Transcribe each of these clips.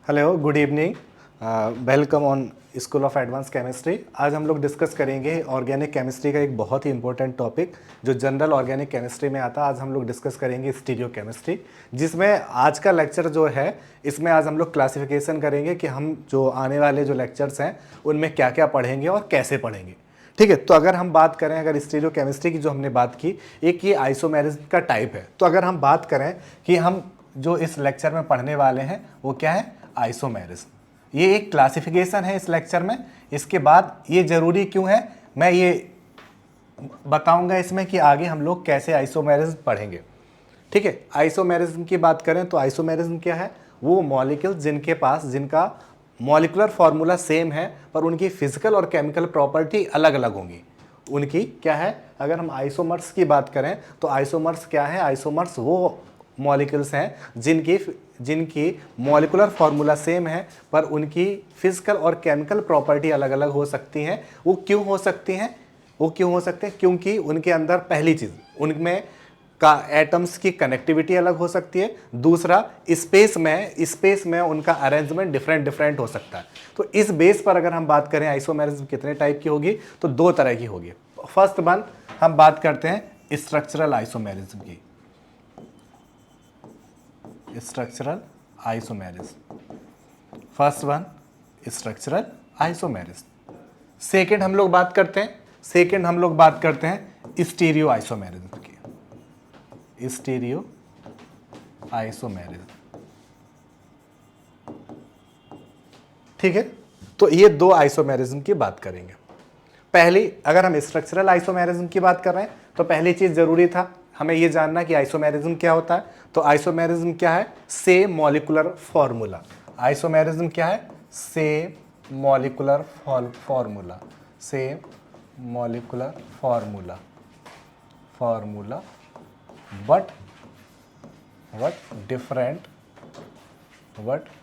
Hello, good evening. Welcome on school of advance chemistry. आज हम लोग डिस्कस करेंगे ऑर्गेनिक केमिस्ट्री का एक बहुत ही इंपॉर्टेंट टॉपिक जो जनरल ऑर्गेनिक केमिस्ट्री में आता है। आज हम लोग डिस्कस करेंगे स्टीरियो केमिस्ट्री, जिसमें आज का लेक्चर जो है इसमें आज हम लोग क्लासिफिकेशन करेंगे कि हम जो आने वाले जो लेक्चर्स हैं उनमें क्या क्या पढ़ेंगे और कैसे पढ़ेंगे। ठीक है, तो अगर हम बात करें, अगर स्टीरियो केमिस्ट्री की जो हमने बात की, एक ये आइसोमेरिज्म का टाइप है। तो अगर हम बात करें कि हम जो इस लेक्चर में पढ़ने वाले हैं वो क्या है, आइसोमेरिज्म। ये एक क्लासिफिकेशन है इस लेक्चर में। इसके बाद ये जरूरी क्यों है मैं ये बताऊंगा इसमें कि आगे हम लोग कैसे आइसोमेरिज्म पढ़ेंगे। ठीक है, आइसोमेरिज्म की बात करें तो आइसोमेरिज्म क्या है, वो मॉलिक्यूल्स जिनका मॉलिक्यूलर फार्मूला सेम है पर उनकी फिजिकल और केमिकल प्रॉपर्टी अलग अलग होंगी। उनकी क्या है, अगर हम आइसोमर्स की बात करें तो आइसोमर्स क्या है, आइसोमर्स वो मॉलिक्यूल्स हैं जिनकी मॉलिक्यूलर फार्मूला सेम है पर उनकी फिजिकल और केमिकल प्रॉपर्टी अलग अलग हो सकती हैं। वो क्यों हो सकती हैं, क्योंकि उनके अंदर पहली चीज़, उनमें का एटम्स की कनेक्टिविटी अलग हो सकती है। दूसरा, स्पेस में उनका अरेंजमेंट डिफरेंट हो सकता है। तो इस बेस पर अगर हम बात करें आइसोमेरिज्म कितने टाइप की होगी, तो दो तरह की होगी। फर्स्ट वन हम बात करते हैं स्ट्रक्चरल आइसोमेरिज्म की। Structural isomerism, first one structural isomerism. Second हम लोग बात करते हैं स्टीरियो आइसोमेरिज्म की। स्टीरियो आइसोमेरिज्म, ठीक है। तो ये दो आइसोमेरिज्म की बात करेंगे। पहली, अगर हम स्ट्रक्चरल आइसोमेरिज्म की बात कर रहे हैं तो पहली चीज जरूरी था हमें ये जानना कि आइसोमेरिज्म क्या होता है। तो आइसोमेरिज्म क्या है, सेम मॉलिक्यूलर फॉर्मूला। आइसोमेरिज्म क्या है, same molecular formula, same molecular formula but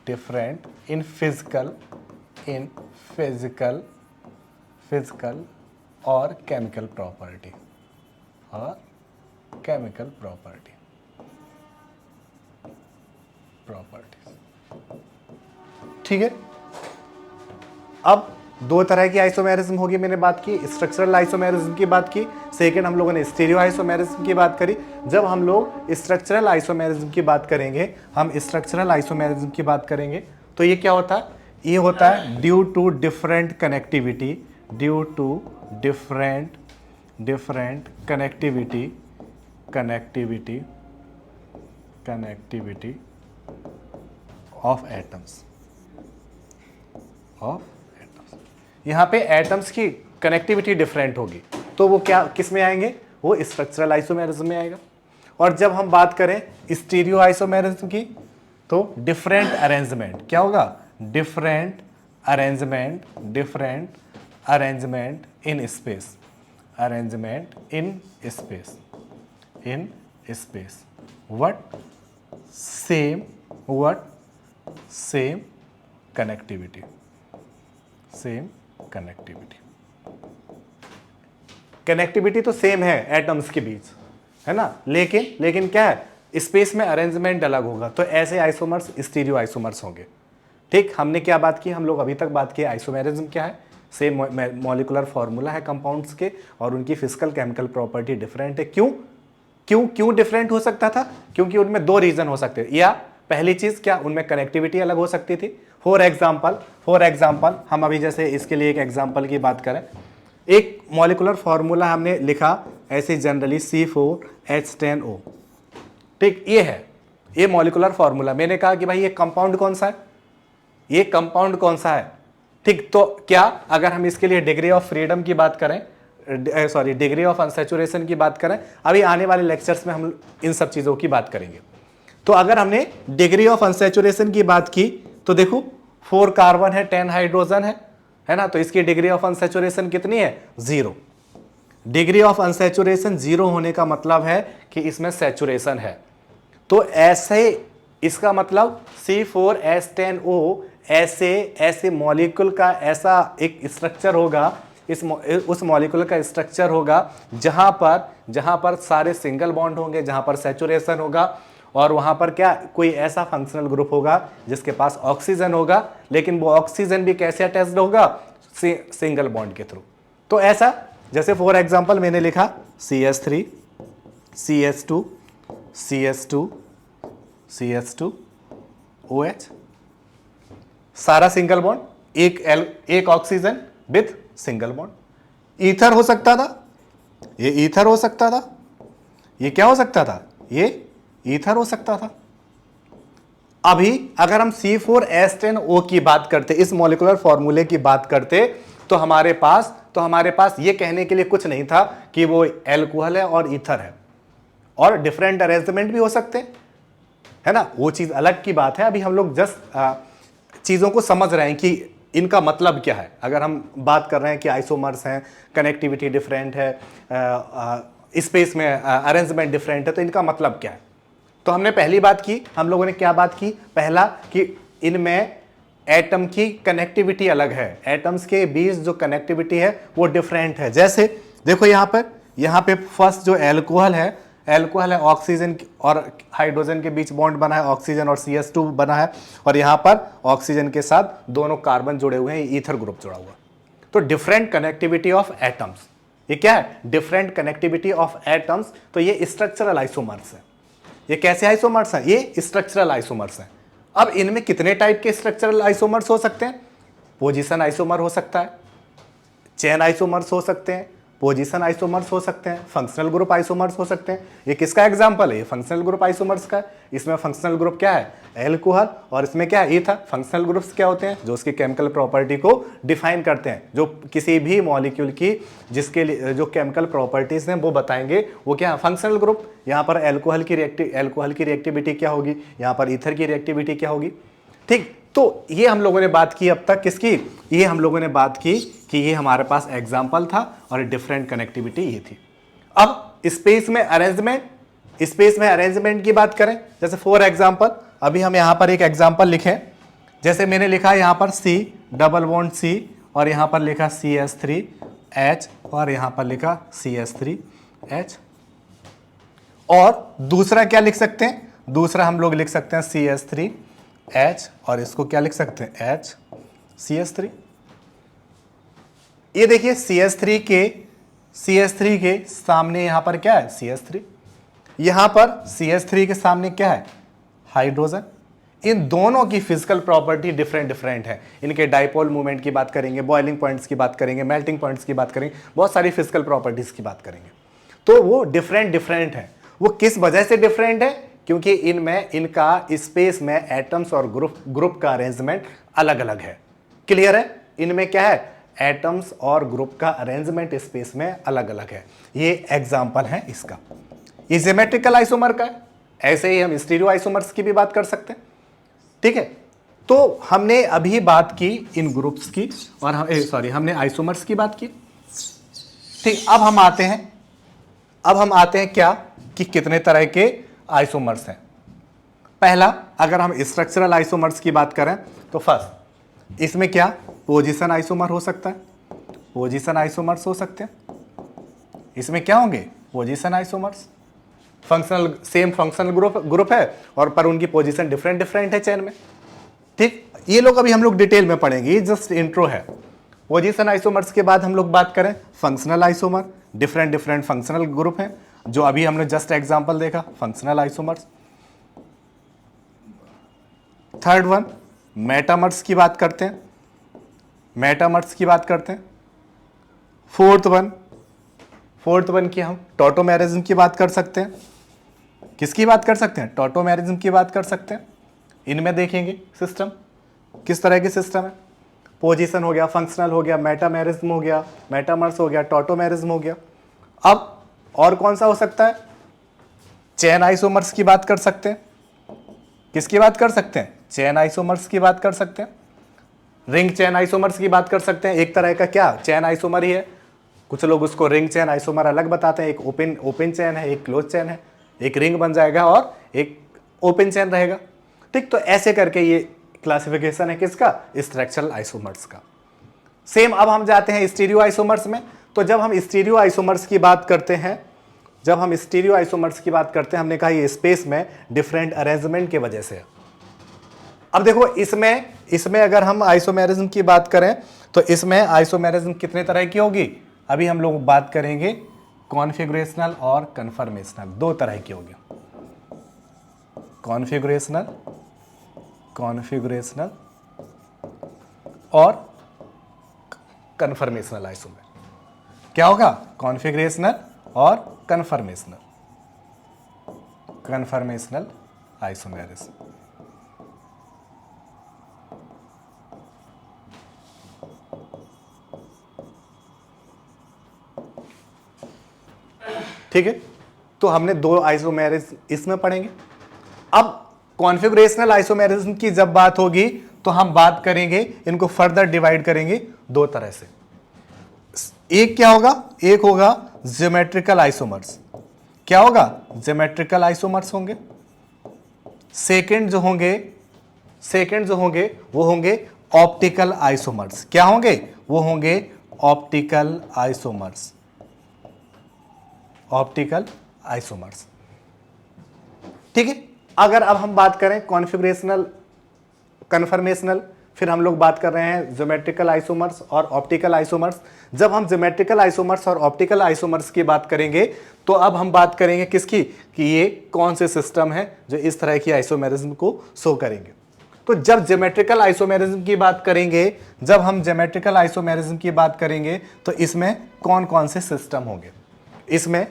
different in physical और केमिकल प्रॉपर्टी ठीक है। अब दो तरह की आइसोमेरिज्म होगी, मैंने बात की स्ट्रक्चरल आइसोमेरिज्म की बात की। सेकंड हम लोगों ने स्टीरियो आइसोमेरिज्म की बात करी। जब हम लोग स्ट्रक्चरल आइसोमेरिज्म की बात करेंगे, तो ये क्या होता है, ये होता है due to different connectivity of atoms. यहाँ पे एटम्स की कनेक्टिविटी डिफरेंट होगी, तो वो क्या किस में आएंगे, वो स्ट्रक्चरल आइसोमेरिज्म में आएगा। और जब हम बात करें स्टीरियो आइसोमेरिज्म की, तो डिफरेंट अरेंजमेंट क्या होगा, different arrangement in space what same connectivity तो सेम है एटम्स के बीच, है ना, लेकिन क्या है, स्पेस में अरेंजमेंट अलग होगा। तो ऐसे आइसोमर्स स्टीरियो आइसोमर्स होंगे। ठीक, हमने क्या बात की, हम लोग अभी तक बात की आइसोमेरिज्म क्या है, सेम मॉलिक्यूलर फॉर्मूला है कंपाउंड्स के और उनकी फिजिकल केमिकल प्रॉपर्टी डिफरेंट है। क्यों डिफरेंट हो सकता था, क्योंकि उनमें दो रीजन हो सकते थे। या पहली चीज क्या, उनमें कनेक्टिविटी अलग हो सकती थी। फॉर एग्जाम्पल हम अभी जैसे इसके लिए एक एग्जाम्पल की बात करें, एक मॉलिक्यूलर फॉर्मूला हमने लिखा ऐसे जनरली C4H10O। ठीक, ये मॉलिक्यूलर फॉर्मूला। मैंने कहा कि भाई ये कंपाउंड कौन सा है, ठीक। तो क्या अगर हम इसके लिए डिग्री ऑफ फ्रीडम की बात करें, डिग्री ऑफ अनसैचुरेशन की बात करें, अभी आने वाले लेक्चर्स में हम इन सब चीजों की बात करेंगे। तो अगर हमने डिग्री ऑफ अनसैचुरेशन की बात की तो देखो 4 कार्बन है, 10 हाइड्रोजन है ना, तो इसकी डिग्री ऑफ अनसैचुरेशन कितनी है, 0। डिग्री ऑफ अनसैचुरेशन 0 होने का मतलब है कि इसमें सैचुरेशन है। तो ऐसे इसका मतलब C4H10O ऐसे मॉलिक्यूल का ऐसा एक स्ट्रक्चर होगा, उस मॉलिक्यूल का स्ट्रक्चर होगा जहां पर सारे सिंगल बॉन्ड होंगे, जहां पर सैचुरेशन होगा और वहां पर क्या कोई ऐसा फंक्शनल ग्रुप होगा जिसके पास ऑक्सीजन होगा, लेकिन वो ऑक्सीजन भी कैसे अटैच्ड होगा, सिंगल बॉन्ड के थ्रू। तो ऐसा जैसे फॉर एग्जांपल मैंने लिखा CH3 CH2 CH2 CH2 OH, सारा सिंगल बॉन्ड, एक oxygen with single bond. Ether हो सकता था, ये ईथर हो सकता था, ये क्या हो सकता था, ये ईथर हो सकता था। अभी अगर हम C4H10O की बात करते, इस मॉलिक्यूलर फॉर्मूले की बात करते, तो हमारे पास ये कहने के लिए कुछ नहीं था कि वो एल्कोहल है और ईथर है, और डिफरेंट अरेंजमेंट भी हो सकते है ना, वो चीज अलग की बात है। अभी हम लोग जस्ट चीजों को समझ रहे हैं कि इनका मतलब क्या है। अगर हम बात कर रहे हैं कि आइसोमर्स हैं, कनेक्टिविटी डिफरेंट है, स्पेस में अरेंजमेंट डिफरेंट है, तो इनका मतलब क्या है। तो हमने पहली बात की, हम लोगों ने क्या बात की, पहला कि इनमें एटम की कनेक्टिविटी अलग है, एटम्स के बीच जो कनेक्टिविटी है वो डिफरेंट है। जैसे देखो यहाँ पे फर्स्ट जो एल्कोहल है ऑक्सीजन और हाइड्रोजन के बीच बॉन्ड बना है, ऑक्सीजन और CH2 बना है, और यहाँ पर ऑक्सीजन के साथ दोनों कार्बन जुड़े हुए हैं, ईथर ग्रुप जुड़ा हुआ। तो डिफरेंट कनेक्टिविटी ऑफ एटम्स, ये क्या है, डिफरेंट कनेक्टिविटी ऑफ एटम्स। तो ये स्ट्रक्चरल आइसोमर्स है। ये कैसे आइसोमर्स हैं, ये स्ट्रक्चरल आइसोमर्स हैं। अब इनमें कितने टाइप के स्ट्रक्चरल आइसोमर्स हो सकते हैं, पोजीशन आइसोमर हो सकता है, चेन आइसोमर्स हो सकते हैं, पोजीशन आइसोमर्स हो सकते हैं, फंक्शनल ग्रुप आइसोमर्स हो सकते हैं। ये किसका एग्जांपल है, ये फंक्शनल ग्रुप आइसोमर्स का। इसमें फंक्शनल ग्रुप क्या है, एल्कोहल, और इसमें क्या है, ईथर। फंक्शनल ग्रुप्स क्या होते हैं, जो उसकी केमिकल प्रॉपर्टी को डिफाइन करते हैं, जो किसी भी मॉलिक्यूल की जिसके लिए जो केमिकल प्रॉपर्टीज हैं वो बताएंगे, वो क्या है, फंक्शनल ग्रुप। यहाँ पर एल्कोहल की रिएक्टिविटी क्या होगी, यहाँ पर ईथर की रिएक्टिविटी क्या होगी। ठीक, तो ये हम लोगों ने बात की अब तक किसकी, ये हम लोगों ने बात की कि ये हमारे पास एग्जाम्पल था और डिफरेंट कनेक्टिविटी ये थी। अब स्पेस में अरेंजमेंट की बात करें, जैसे फॉर एग्जाम्पल अभी हम यहाँ पर एक एग्जाम्पल लिखें, जैसे मैंने लिखा है यहाँ पर C डबल बॉन्ड C, और यहाँ पर लिखा CH3H, और यहाँ पर लिखा CH3H। और दूसरा क्या लिख सकते हैं, दूसरा हम लोग लिख सकते हैं CH3H, और इसको क्या लिख सकते हैं, H CH3। ये देखिए CH3 के सामने यहां पर क्या है, CH3, यहां पर CH3 के सामने क्या है, हाइड्रोजन। इन दोनों की फिजिकल प्रॉपर्टी डिफरेंट है। इनके डाइपोल मूवमेंट की बात करेंगे, बॉइलिंग पॉइंट्स की बात करेंगे, मेल्टिंग पॉइंट्स की बात करेंगे, बहुत सारी फिजिकल प्रॉपर्टीज की बात करेंगे। तो वो डिफरेंट है। वो किस वजह से डिफरेंट है, क्योंकि इनमें इनका स्पेस में एटम्स और ग्रुप का अरेंजमेंट अलग अलग है। क्लियर है, इनमें क्या है, एटम्स और ग्रुप का अरेंजमेंट स्पेस में अलग अलग है। ये एग्जांपल है इसका। ये सिमेट्रिकल आइसोमर का है। ऐसे ही हम स्टीरियो आइसोमर्स की भी बात कर सकते हैं। ठीक है, तो हमने अभी बात की इन ग्रुप्स की, और हमने आइसोमर्स की बात की। ठीक, अब हम आते हैं क्या कि कितने तरह के आइसोमर्स हैं। पहला, अगर हम स्ट्रक्चरल आइसोमर्स की बात करें तो फर्स्ट इसमें क्या, पोजीशन आइसोमर हो सकता है, पोजीशन आइसोमर्स हो सकते हैं। इसमें क्या होंगे, position isomers. Same functional group है, और पर उनकी पोजीशन डिफरेंट है चेन में। ठीक, ये लोग अभी हम लोग डिटेल में पढ़ेंगे, ये जस्ट इंट्रो है। पोजीशन आइसोमर्स के बाद हम लोग बात करें functional isomer, different functional group हैं, जो अभी हमने जस्ट एग्जांपल देखा, functional isomers. Third one, metamers की बात करते हैं, फोर्थ वन की हम टॉटोमेरिज्म की बात कर सकते हैं। किसकी बात कर सकते हैं, टॉटोमेरिज्म की बात कर सकते हैं। इनमें देखेंगे सिस्टम किस तरह के सिस्टम है, पोजीशन हो गया, फंक्शनल हो गया, मेटामेरिज्म हो गया, मेटामर्स हो गया, टॉटोमेरिज्म हो गया। अब और कौन सा हो सकता है, चेन आइसोमर्स की बात कर सकते हैं। किसकी बात कर सकते हैं, चेन आइसोमर्स की बात कर सकते हैं। रिंग चेन आइसोमर्स की बात कर सकते हैं। एक तरह का क्या चेन आइसोमर ही है, कुछ लोग उसको रिंग चेन आइसोमर अलग बताते हैं। एक ओपन चेन है, एक क्लोज चेन है, एक रिंग बन जाएगा और एक ओपन चेन रहेगा। ठीक, तो ऐसे करके ये क्लासिफिकेशन है किसका, स्ट्रक्चरल आइसोमर्स का। सेम अब हम जाते हैं स्टीरियो आइसोमर्स में। तो जब हम स्टीरियो आइसोमर्स की बात करते हैं जब हम स्टीरियो आइसोमर्स की बात करते हैं, हमने कहा ये स्पेस में डिफरेंट अरेंजमेंट के वजह से है। अब देखो इसमें अगर हम आइसोमेरिज्म की बात करें तो इसमें आइसोमेरिज्म कितने तरह की होगी? अभी हम लोग बात करेंगे कॉन्फ़िगरेशनल और कन्फर्मेशनल, दो तरह की होगी। कॉन्फ़िगरेशनल और कन्फर्मेशनल आइसोमेर। क्या होगा? कॉन्फ़िगरेशनल और कन्फर्मेशनल आइसोमेरिज्म। ठीक है, तो हमने दो आइसोमेरिज्म इसमें पढ़ेंगे। अब कॉन्फ़िगरेशनल आइसोमेरिज्म की जब बात होगी तो हम बात करेंगे, इनको फर्दर डिवाइड करेंगे दो तरह से। एक क्या होगा? एक होगा ज्योमेट्रिकल आइसोमर्स। क्या होगा? ज्योमेट्रिकल आइसोमर्स होंगे। सेकंड जो होंगे वो होंगे ऑप्टिकल आइसोमर्स। क्या होंगे? वो होंगे ऑप्टिकल आइसोमर्स। ठीक है, अगर अब हम बात करें कॉन्फ़िगरेशनल, कन्फर्मेशनल, फिर हम लोग बात कर रहे हैं ज्योमेट्रिकल आइसोमर्स और ऑप्टिकल आइसोमर्स। जब हम ज्योमेट्रिकल आइसोमर्स और ऑप्टिकल आइसोमर्स की बात करेंगे तो अब हम बात करेंगे किसकी? कि ये कौन से सिस्टम है जो इस तरह की आइसोमेरिज्म को शो करेंगे। तो जब ज्योमेट्रिकल आइसोमेरिज्म की बात करेंगे, तो इसमें कौन कौन से सिस्टम होंगे? इसमें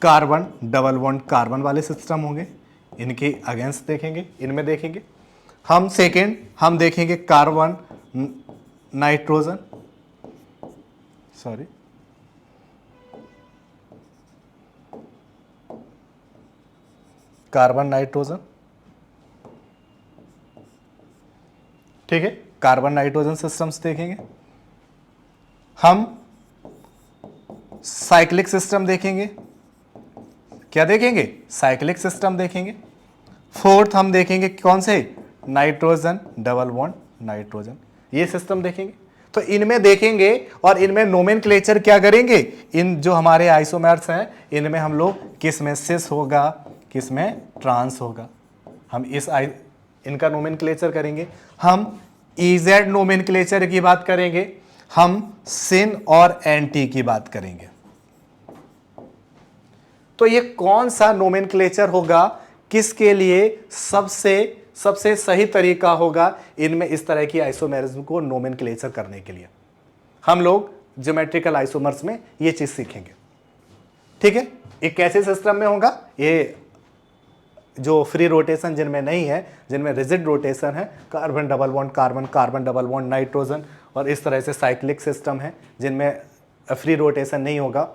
कार्बन डबल बॉन्ड कार्बन वाले सिस्टम होंगे, इनके अगेंस्ट देखेंगे, इनमें देखेंगे हम। सेकेंड हम देखेंगे कार्बन नाइट्रोजन, ठीक है, कार्बन नाइट्रोजन सिस्टम्स देखेंगे हम। साइक्लिक सिस्टम देखेंगे। क्या देखेंगे? साइक्लिक सिस्टम देखेंगे। फोर्थ हम देखेंगे कौन से? नाइट्रोजन डबल बॉन्ड नाइट्रोजन, ये सिस्टम देखेंगे। तो इनमें देखेंगे और इनमें नोमेनक्लेचर क्या करेंगे? इन जो हमारे आइसोमर्स हैं इनमें हम लोग किस में सिस होगा, किस में ट्रांस होगा, हम इनका नोमेनक्लेचर करेंगे। हम इजेड नोमेनक्लेचर की बात करेंगे, हम सिन और एंटी की बात करेंगे। तो ये कौन सा नोमेनक्लेचर होगा, किसके लिए सबसे सही तरीका होगा इनमें इस तरह की आइसोमेरिज्म को नोमेनक्लेचर करने के लिए? हम लोग ज्योमेट्रिकल आइसोमर्स में ये चीज सीखेंगे। ठीक है, ये कैसे सिस्टम में होगा? ये जो फ्री रोटेशन जिनमें नहीं है, जिनमें रिजिड रोटेशन है, carbon double bond carbon, carbon double bond nitrogen, और इस तरह से साइक्लिक सिस्टम है जिनमें फ्री रोटेशन नहीं होगा।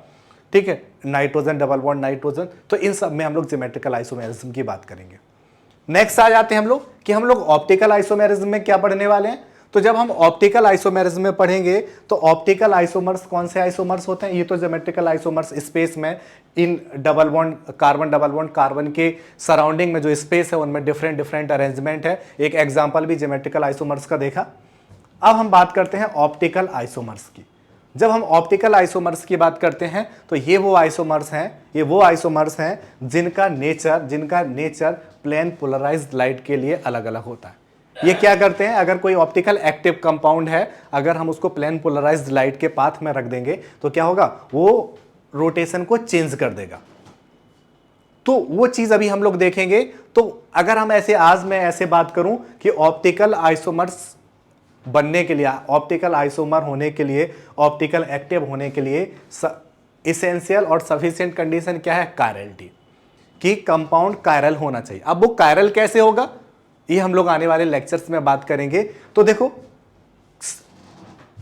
ठीक है, नाइट्रोजन डबल बॉन्ड नाइट्रोजन, तो इन सब में हम लोग ज्योमेट्रिकल आइसोमेरिज्म की बात करेंगे। नेक्स्ट आ जाते हैं हम लोग कि हम लोग ऑप्टिकल आइसोमेरिज्म में क्या पढ़ने वाले हैं। तो जब हम ऑप्टिकल आइसोमेरिज्म में पढ़ेंगे तो ऑप्टिकल आइसोमर्स कौन से आइसोमर्स होते हैं? ये तो ज्योमेट्रिकल आइसोमर्स स्पेस में इन डबल बॉन्ड कार्बन के सराउंडिंग में जो स्पेस है उनमें डिफरेंट अरेंजमेंट है। एक एग्जांपल भी ज्योमेट्रिकल आइसोमर्स का देखा। अब हम बात करते हैं ऑप्टिकल आइसोमर्स की। जब हम ऑप्टिकल आइसोमर्स की बात करते हैं तो ये वो आइसोमर्स हैं जिनका नेचर प्लेन पोलराइज्ड लाइट के लिए अलग अलग होता है। ये क्या करते हैं? अगर कोई ऑप्टिकल एक्टिव कंपाउंड है, अगर हम उसको प्लेन पोलराइज्ड लाइट के पाथ में रख देंगे तो क्या होगा? वो रोटेशन को चेंज कर देगा। तो वो चीज अभी हम लोग देखेंगे। तो अगर हम आज मैं ऐसे बात करूं कि ऑप्टिकल आइसोमर्स बनने के लिए, ऑप्टिकल आइसोमर होने के लिए, ऑप्टिकल एक्टिव होने के लिए इसेंशियल और सफिशिएंट कंडीशन क्या है? कायरलिटी, कि कंपाउंड कायरल होना चाहिए। अब वो कायरल कैसे होगा ये हम लोग आने वाले लेक्चर्स में बात करेंगे। तो देखो,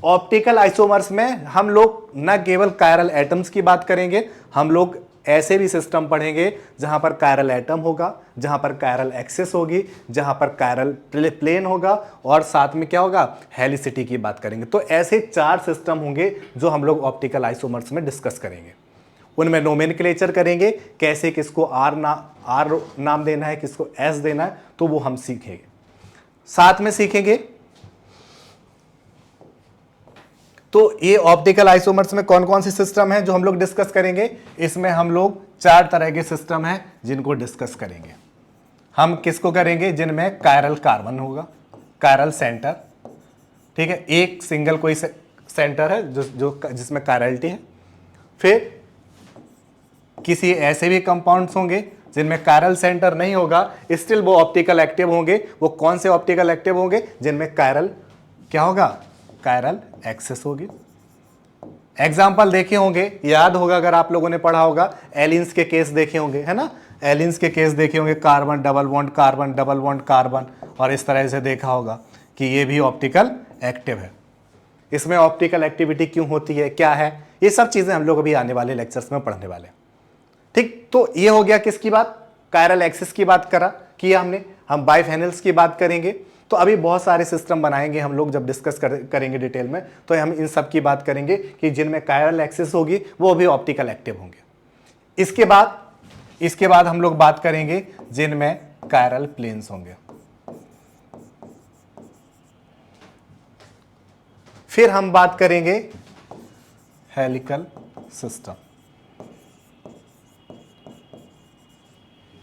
ऑप्टिकल आइसोमर्स में हम लोग न केवल कायरल एटम्स की बात करेंगे, हम लोग ऐसे भी सिस्टम पढ़ेंगे जहां पर कायरल एटम होगा, जहां पर कायरल एक्सिस होगी, जहां पर कायरल प्लेन होगा, और साथ में क्या होगा? हेलिसिटी की बात करेंगे। तो ऐसे 4 सिस्टम होंगे जो हम लोग ऑप्टिकल आइसोमर्स में डिस्कस करेंगे। उनमें नोमेनक्लेचर करेंगे, कैसे किसको आर नाम देना है, किसको एस देना है, तो वो हम सीखेंगे। साथ में सीखेंगे तो ये ऑप्टिकल आइसोमर्स में कौन कौन से सिस्टम है जो हम लोग डिस्कस करेंगे। इसमें हम लोग 4 तरह के सिस्टम हैं जिनको डिस्कस करेंगे। हम किसको करेंगे? जिनमें कायरल कार्बन होगा, कायरल सेंटर, ठीक है, एक सिंगल कोई सेंटर है जिसमें कायरलिटी है। फिर किसी ऐसे भी कंपाउंड्स होंगे जिनमें कायरल सेंटर नहीं होगा, स्टिल वो ऑप्टिकल एक्टिव होंगे। वो कौन से ऑप्टिकल एक्टिव होंगे? जिनमें कायरल क्या होगा? कायरल एक्सिस होगी। एग्जाम्पल देखे होंगे, याद होगा अगर आप लोगों ने पढ़ा होगा, एलिन्स के केस देखे होंगे, है ना, एलिन्स के केस देखे होंगे, carbon double bond carbon double bond carbon, और इस तरह से देखा होगा कि ये भी ऑप्टिकल एक्टिव है। इसमें ऑप्टिकल एक्टिविटी क्यों होती है, क्या है, ये सब चीजें हम लोग अभी आने वाले लेक्चर्स में पढ़ने वाले हैं। ठीक, तो ये हो गया किसकी बात? कायरल एक्सिस की बात किया हमने। हम बाइफेनिल्स की बात करेंगे। तो अभी बहुत सारे सिस्टम बनाएंगे हम लोग, जब डिस्कस करेंगे डिटेल में, तो हम इन सब की बात करेंगे कि जिनमें कायरल एक्सिस होगी वो भी ऑप्टिकल एक्टिव होंगे। इसके बाद हम लोग बात करेंगे जिनमें कायरल प्लेन्स होंगे। फिर हम बात करेंगे हेलिकल सिस्टम।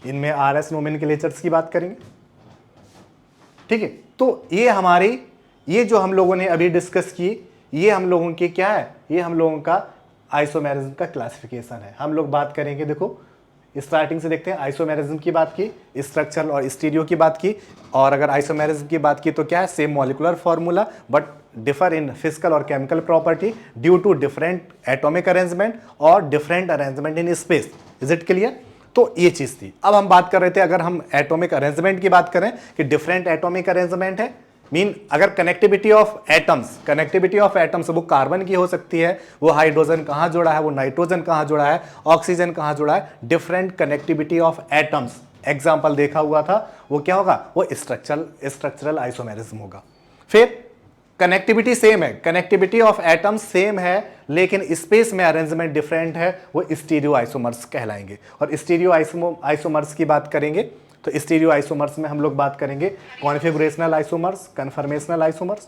इनमें आरएस नोमेनक्लेचर्स की बात करेंगे। ठीक है, तो ये जो हम लोगों ने अभी डिस्कस की, ये हम लोगों की क्या है? ये हम लोगों का आइसोमेरिज्म का क्लासिफिकेशन है। हम लोग बात करेंगे, देखो स्टार्टिंग से देखते हैं, आइसोमेरिज्म की बात की, स्ट्रक्चरल और स्टीरियो की बात की, और अगर आइसोमेरिज्म की बात की तो क्या है? Same molecular formula but differ in physical और chemical property due to different atomic arrangement और different arrangement in space. Is it clear? तो ये चीज थी। अब हम बात कर रहे थे, अगर हम एटॉमिक अरेंजमेंट की बात करें कि डिफरेंट एटॉमिक अरेंजमेंट है, मीन अगर कनेक्टिविटी ऑफ एटम्स वो कार्बन की हो सकती है, वो हाइड्रोजन कहां जुड़ा है, वो नाइट्रोजन कहां जुड़ा है, ऑक्सीजन कहां जुड़ा है, different connectivity of atoms. Example देखा हुआ था, वो क्या होगा? वो स्ट्रक्चरल आइसोमेरिज्म होगा। फिर कनेक्टिविटी सेम है, कनेक्टिविटी ऑफ एटम्स सेम है, लेकिन स्पेस में अरेंजमेंट डिफरेंट है, वो स्टीरियो आइसोमर्स कहलाएंगे। और स्टीरियो आइसोमर्स की बात करेंगे तो स्टीरियो आइसोमर्स में हम लोग बात करेंगे कॉन्फिगरेशनल आइसोमर्स, कन्फर्मेशनल आइसोमर्स।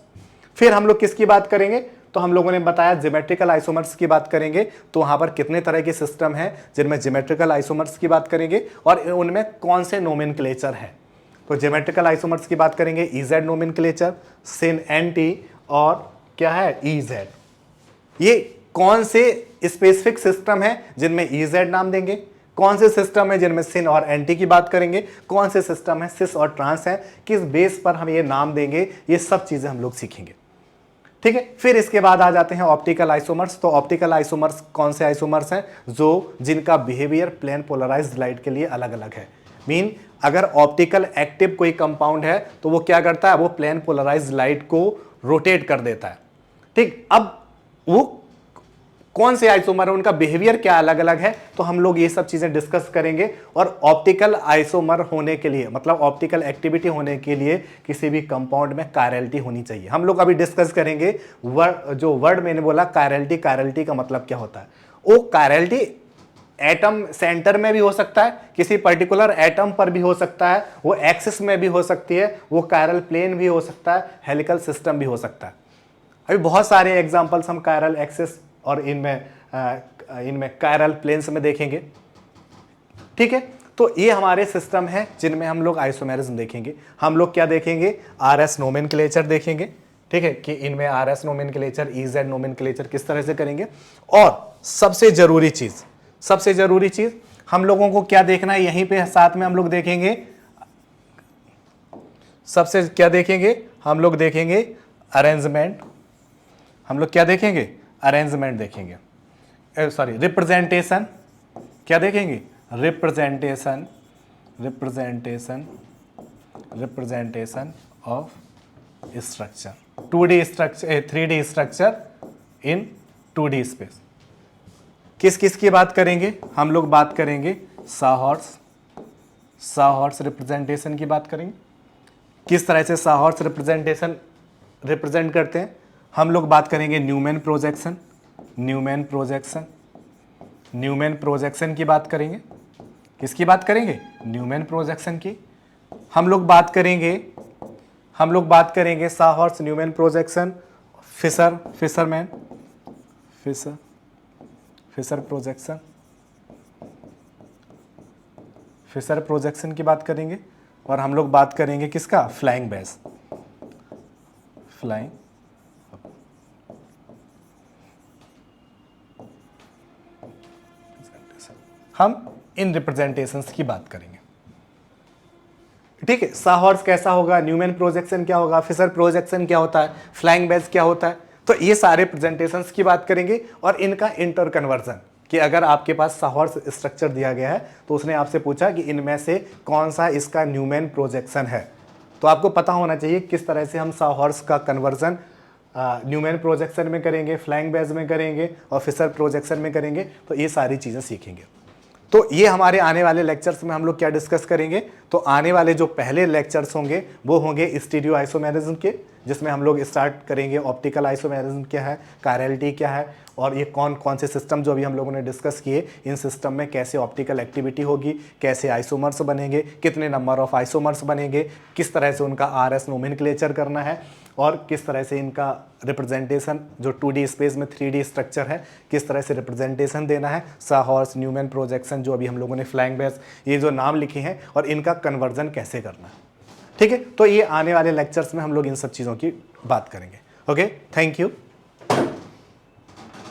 फिर हम लोग किसकी बात करेंगे? तो हम लोगों ने बताया ज्योमेट्रिकल आइसोमर्स की बात करेंगे। तो वहां पर कितने तरह के सिस्टम हैं जिनमें ज्योमेट्रिकल आइसोमर्स की बात करेंगे और उनमें कौन से नोमेनक्लेचर है। तो ज्योमेट्रिकल आइसोमर्स की बात करेंगे, इजेड नोमेनक्लेचर, सिन एनटी और क्या है? इजेड। ये कौन से स्पेसिफिक सिस्टम है जिनमें इजेड नाम देंगे, कौन से सिस्टम है जिनमें सिन और एंटी की बात करेंगे, कौन से सिस्टम है सिस और ट्रांस है, किस बेस पर हम ये नाम देंगे, ये सब चीजें हम लोग सीखेंगे। ठीक है, फिर इसके बाद आ जाते हैं ऑप्टिकल आइसोमर्स। तो ऑप्टिकल आइसोमर्स कौन से आइसोमर्स हैं? जिनका बिहेवियर प्लेन पोलराइज्ड लाइट के लिए अलग अलग है। मीन अगर ऑप्टिकल एक्टिव कोई कंपाउंड है तो वो क्या करता है? वो प्लेन पोलराइज्ड लाइट को रोटेट कर देता है। ठीक, अब वो कौन से आइसोमर है, उनका बिहेवियर क्या अलग अलग है, तो हम लोग ये सब चीजें डिस्कस करेंगे। और ऑप्टिकल आइसोमर होने के लिए, मतलब ऑप्टिकल एक्टिविटी होने के लिए, किसी भी कंपाउंड में कायरलिटी होनी चाहिए। हम लोग अभी डिस्कस करेंगे जो वर्ड मैंने बोला कायरलिटी का मतलब क्या होता है। वो कायरलिटी एटम सेंटर में भी हो सकता है, किसी पर्टिकुलर एटम पर भी हो सकता है, वो एक्सिस में भी हो सकती है, वो कायरल प्लेन भी हो सकता है, हेलिकल सिस्टम भी हो सकता है। अभी बहुत सारे एग्जांपल्स हम कायरल एक्सिस और इनमें कायरल प्लेन्स में देखेंगे। ठीक है, तो ये हमारे सिस्टम है जिनमें हम लोग आइसोमेरिज्म देखेंगे। हम लोग क्या देखेंगे? आरएस नोमेनक्लेचर देखेंगे। ठीक है, कि इनमें आरएस नोमेनक्लेचर, इजेड नोमेनक्लेचर किस तरह से करेंगे। और सबसे जरूरी चीज हम लोगों को क्या देखना है, यहीं पे साथ में हम लोग देखेंगे, सबसे क्या देखेंगे? हम लोग देखेंगे अरेंजमेंट। हम लोग क्या देखेंगे? अरेंजमेंट देखेंगे, सॉरी रिप्रेजेंटेशन। क्या देखेंगे? Representation of structure, 2D structure, 3D structure in 2D space. किस की बात करेंगे? हम लोग बात करेंगे साहॉर्स रिप्रेजेंटेशन की बात करेंगे। किस तरह से साहॉर्स रिप्रेजेंट करते हैं? हम लोग बात करेंगे न्यूमैन प्रोजेक्शन की बात करेंगे। किसकी बात करेंगे? न्यूमैन प्रोजेक्शन की। हम लोग बात करेंगे sawhorse Newman projection, Fischer projection, Fischer projection की बात करेंगे और हम लोग बात करेंगे किसका, फ्लाइंग बेस, फ्लाइंग हम इन रिप्रेजेंटेशंस की बात करेंगे। ठीक है, साहॉर्स कैसा होगा, न्यूमैन प्रोजेक्शन क्या होगा, फिशर प्रोजेक्शन क्या होता है, फ्लाइंग बेस क्या होता है, तो ये सारे प्रेजेंटेशंस की बात करेंगे और इनका इंटर कन्वर्जन, कि अगर आपके पास साहॉर्स स्ट्रक्चर दिया गया है तो उसने आपसे पूछा कि इनमें से कौन सा इसका न्यूमैन प्रोजेक्शन है, तो आपको पता होना चाहिए किस तरह से हम साहॉर्स का कन्वर्जन न्यूमैन प्रोजेक्शन में करेंगे, फ्लाइंग बेस में करेंगे और फिशर प्रोजेक्शन में करेंगे, तो ये सारी चीज़ें सीखेंगे। तो ये हमारे आने वाले लेक्चर्स में हम लोग क्या डिस्कस करेंगे, तो आने वाले जो पहले लेक्चर्स होंगे वो होंगे स्टीरियो आइसोमेरिज्म के, जिसमें हम लोग स्टार्ट करेंगे ऑप्टिकल आइसोमेरिज्म क्या है, कायरलिटी क्या है, और ये कौन कौन से सिस्टम जो अभी हम लोगों ने डिस्कस किए, इन सिस्टम में कैसे ऑप्टिकल एक्टिविटी होगी, कैसे आइसोमर्स बनेंगे, कितने नंबर ऑफ आइसोमर्स बनेंगे, किस तरह से उनका RS नोमेनक्लेचर करना है, और किस तरह से इनका रिप्रेजेंटेशन जो 2D स्पेस में 3D स्ट्रक्चर है किस तरह से रिप्रेजेंटेशन देना है, साहॉर्स, न्यूमैन प्रोजेक्शन जो अभी हम लोगों ने, फ्लाइंग बेस, ये जो नाम लिखे हैं, और इनका कन्वर्जन कैसे करना है। ठीक है, तो ये आने वाले लेक्चर्स में हम लोग इन सब चीज़ों की बात करेंगे। Okay, thank you.